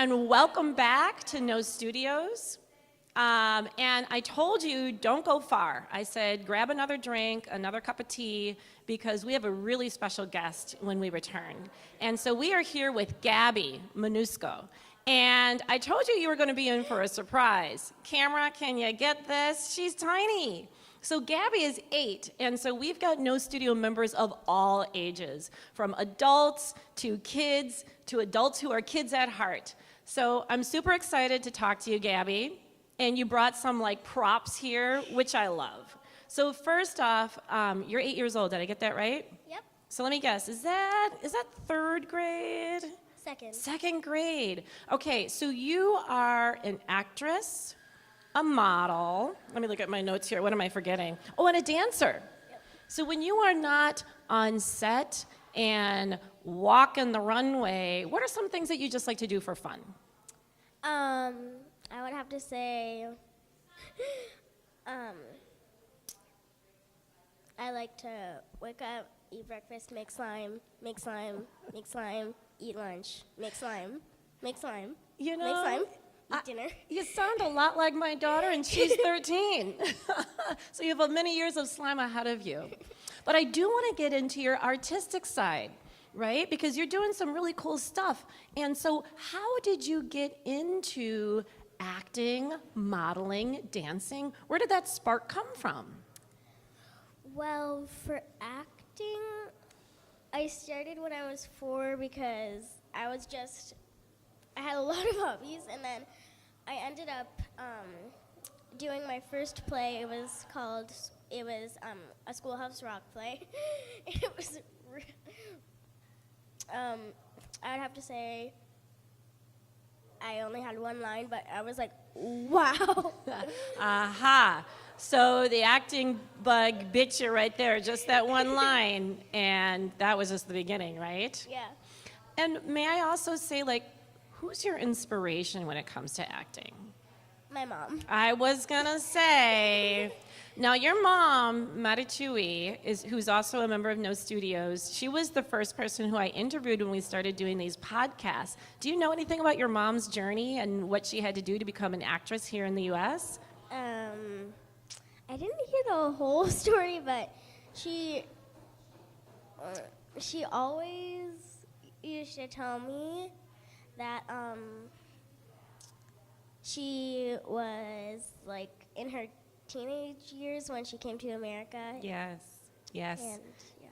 And welcome back to No Studios. And I told you, don't go far. I said, grab another drink, another cup of tea, because we have a really special guest when we return. And so we are here with Gabby Mancuso. And I told you were going to be in for a surprise. Camera, can you get this? She's tiny. So Gabby is 8, and so we've got No Studio members of all ages, from adults to kids to adults who are kids at heart. So I'm super excited to talk to you, Gabby. And you brought some like props here, which I love. So first off, you're 8 years old. Did I get that right? Yep. So let me guess. Is that 3rd grade? Second. 2nd grade. Okay, so you are an actress, a model. Let me look at my notes here. What am I forgetting? Oh, and a dancer. Yep. So when you are not on set and walking the runway, what are some things that you just like to do for fun? I would have to say, I like to wake up, eat breakfast, make slime, eat lunch, make slime, You know, make slime, eat dinner. You sound a lot like my daughter, and she's 13. So you have many years of slime ahead of you. But I do want to get into your artistic side, right? Because you're doing some really cool stuff. And so how did you get into acting, modeling, dancing? Where did that spark come from? Well, for acting, I started when I was 4 because I had a lot of hobbies, and then I ended up doing my first play. It was a Schoolhouse Rock play. It was, I would have to say, I only had one line, but I was like, wow. Aha. So the acting bug bit you right there, just that one line, and that was just the beginning, right? Yeah. And may I also say, like, who's your inspiration when it comes to acting? My mom. I was gonna say, now your mom, Marichui, who's also a member of No Studios, she was the first person who I interviewed when we started doing these podcasts. Do you know anything about your mom's journey and what she had to do to become an actress here in the U.S.? I didn't hear the whole story, but she always used to tell me that she was like in her teenage years when she came to America. Yes. And,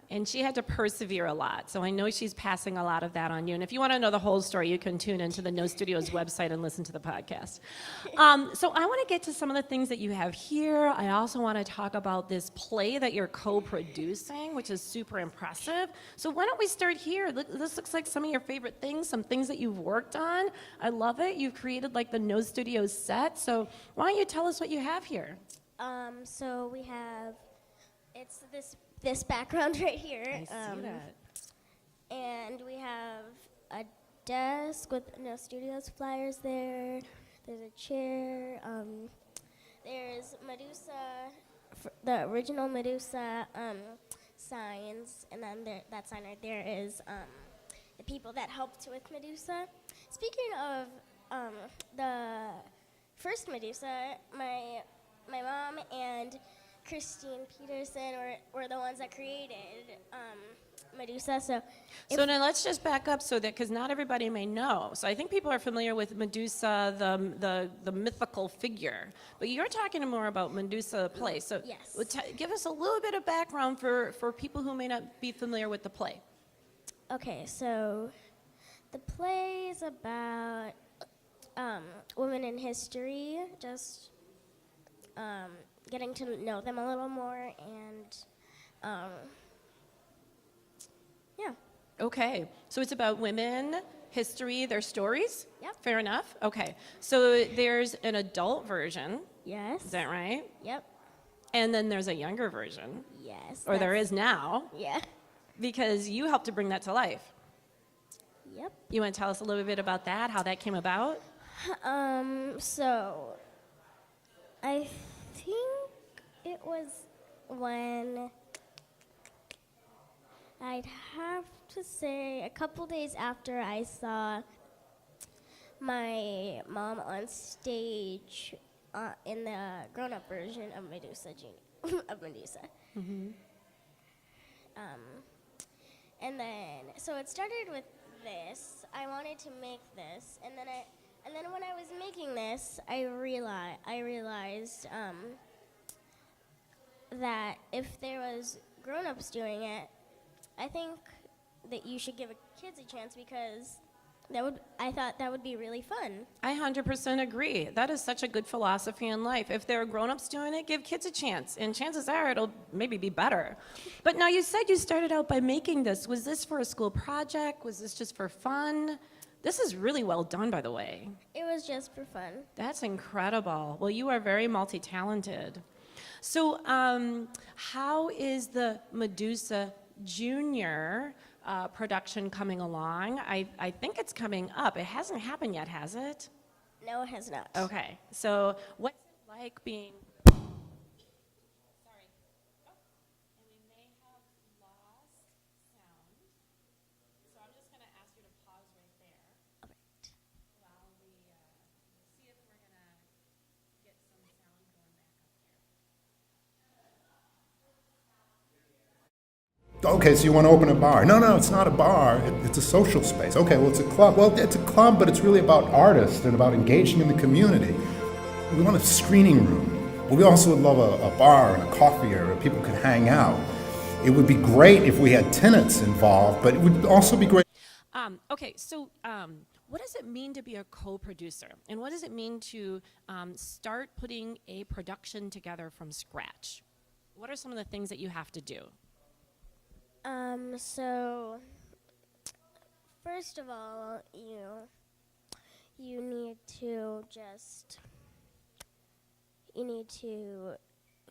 And she had to persevere a lot, so I know she's passing a lot of that on you. And if you want to know the whole story, you can tune into the No Studios website and listen to the podcast. So I want to get to some of the things that you have here. I also want to talk about this play that you're co-producing, which is super impressive. So why don't we start here? This looks like some of your favorite things, some things that you've worked on. I love it. You've created like the No Studios set. So why don't you tell us what you have here? So we have, it's this background right here. I see that. And we have a desk with No Studios flyers there. There's a chair. There's Medusa, the original Medusa signs. And then that sign right there is the people that helped with Medusa. Speaking of the first Medusa, my mom and Christine Peterson were the ones that created Medusa. So now let's just back up so that, because not everybody may know. So I think people are familiar with Medusa, the mythical figure, but you're talking more about Medusa the play. So yes. Give us a little bit of background for people who may not be familiar with the play. Okay, so the play is about women in history, just getting to know them a little more, and yeah. Okay, so it's about women, history, their stories? Yep. Fair enough? Okay, so there's an adult version, Yes. is that right? Yep. And then there's a younger version, Yes. or there is now, Yeah. because you helped to bring that to life. Yep. You want to tell us a little bit about that, how that came about? So I think it was when I'd have to say a couple days after I saw my mom on stage in the grown-up version of Medusa. Of Medusa. And then, so it started with this. I wanted to make this, and then when I was making this, I realized that if there was grown-ups doing it, I think that you should give kids a chance because I thought that would be really fun. I 100% agree. That is such a good philosophy in life. If there are grown-ups doing it, give kids a chance, and chances are it'll maybe be better. But now you said you started out by making this. Was this for a school project? Was this just for fun? This is really well done, by the way. It was just for fun. That's incredible. Well, you are very multi-talented. So how is the Medusa Junior production coming along? I think it's coming up. It hasn't happened yet, has it? No, it has not. Okay. So what's it like being... Sorry. Oh, and we may have lost sound. So I'm just going to ask you to pause right there. All right. While we see if we're going to get some sound going back up here. Okay, so you want to open a bar. No, it's not a bar. It's a social space. Okay, well, it's a club. Well, it's a club, but it's really about artists and about engaging in the community. We want a screening room. But we also would love a bar and a coffee area where people could hang out. It would be great if we had tenants involved, but it would also be great. Okay, so what does it mean to be a co-producer? And what does it mean to start putting a production together from scratch? What are some of the things that you have to do? So first of all, you need to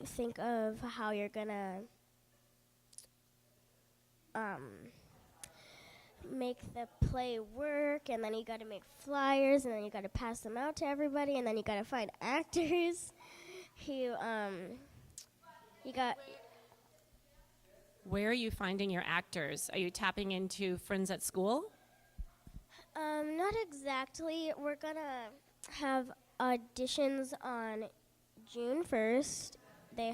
think of how you're gonna make the play work, and then you gotta make flyers, and then you gotta pass them out to everybody, and then you gotta find actors who Where are you finding your actors? Are you tapping into friends at school? Not exactly. We're gonna have auditions on June 1st. The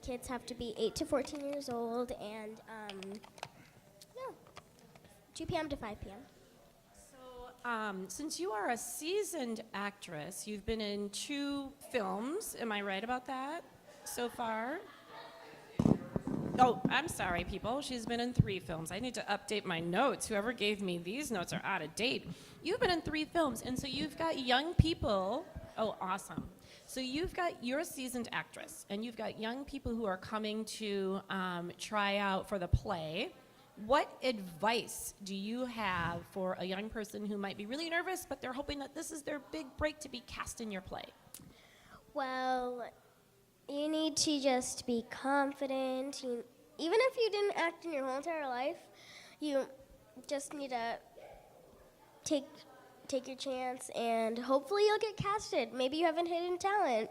kids have to be 8 to 14 years old, and 2 p.m. to 5 p.m. So, since you are a seasoned actress, you've been in 2 films. Am I right about that so far? Oh, I'm sorry, people. She's been in 3 films. I need to update my notes. Whoever gave me these notes are out of date. You've been in 3 films, and so you've got young people. Oh, awesome. So you've got, you're a seasoned actress, and you've got young people who are coming to try out for the play. What advice do you have for a young person who might be really nervous, but they're hoping that this is their big break to be cast in your play? Well, you need to just be confident. Even if you didn't act in your whole entire life, you just need to take your chance, and hopefully you'll get casted. Maybe you have a hidden talent.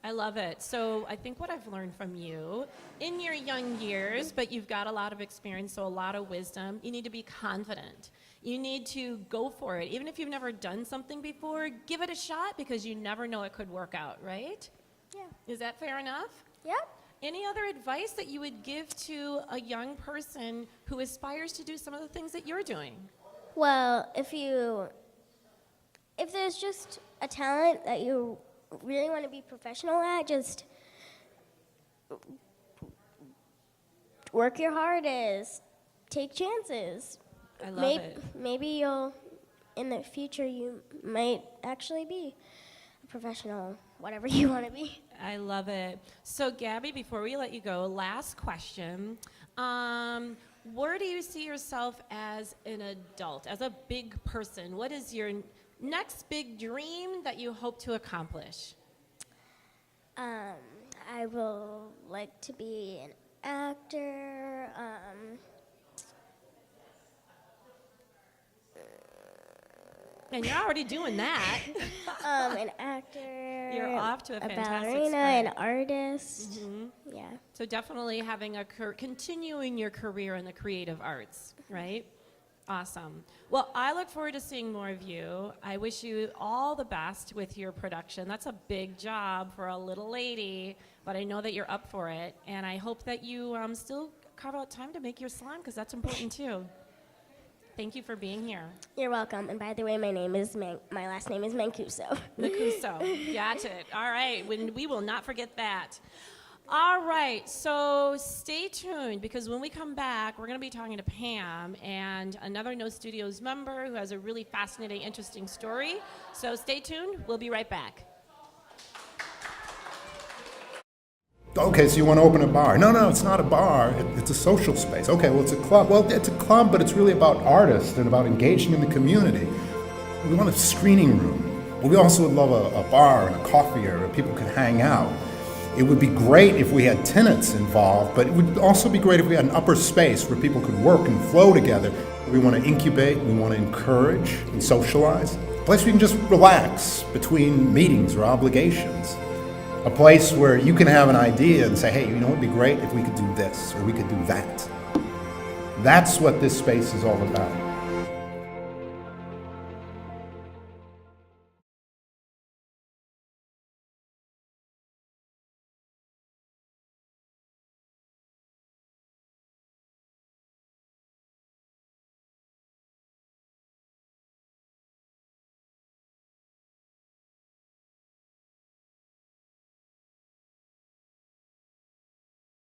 I love it. So I think what I've learned from you in your young years, but you've got a lot of experience, so a lot of wisdom, you need to be confident. You need to go for it. Even if you've never done something before, give it a shot because you never know it could work out, right? Yeah. Is that fair enough? Yep. Any other advice that you would give to a young person who aspires to do some of the things that you're doing? Well, if there's just a talent that you really want to be professional at, just work your hardest, take chances. I love it. Maybe in the future, you might actually be a professional, whatever you want to be. I love it. So, Gabby, before we let you go, last question. Where do you see yourself as an adult, as a big person? What is your next big dream that you hope to accomplish? I will like to be an actor. And you're already doing that. An actor. You're off to a fantastic ballerina, start. an artist. Mhm. Yeah. So definitely having continuing your career in the creative arts, right? Awesome. Well, I look forward to seeing more of you. I wish you all the best with your production. That's a big job for a little lady, but I know that you're up for it. And I hope that you still carve out time to make your slime, because that's important too. Thank you for being here. You're welcome. And by the way, my last name is Mancuso. Mancuso. Got it. All right. We will not forget that. All right. So stay tuned, because when we come back, we're going to be talking to Pam and another No Studios member who has a really fascinating, interesting story. So stay tuned. We'll be right back. Okay, so you want to open a bar. No, it's not a bar. It's a social space. Okay, well, it's a club. Well, it's a club, but it's really about artists and about engaging in the community. We want a screening room. Well, we also would love a bar and a coffee area where people could hang out. It would be great if we had tenants involved, but it would also be great if we had an upper space where people could work and flow together. We want to incubate, we want to encourage and socialize. A place where you can just relax between meetings or obligations. A place where you can have an idea and say, hey, you know what would be great if we could do this or we could do that. That's what this space is all about.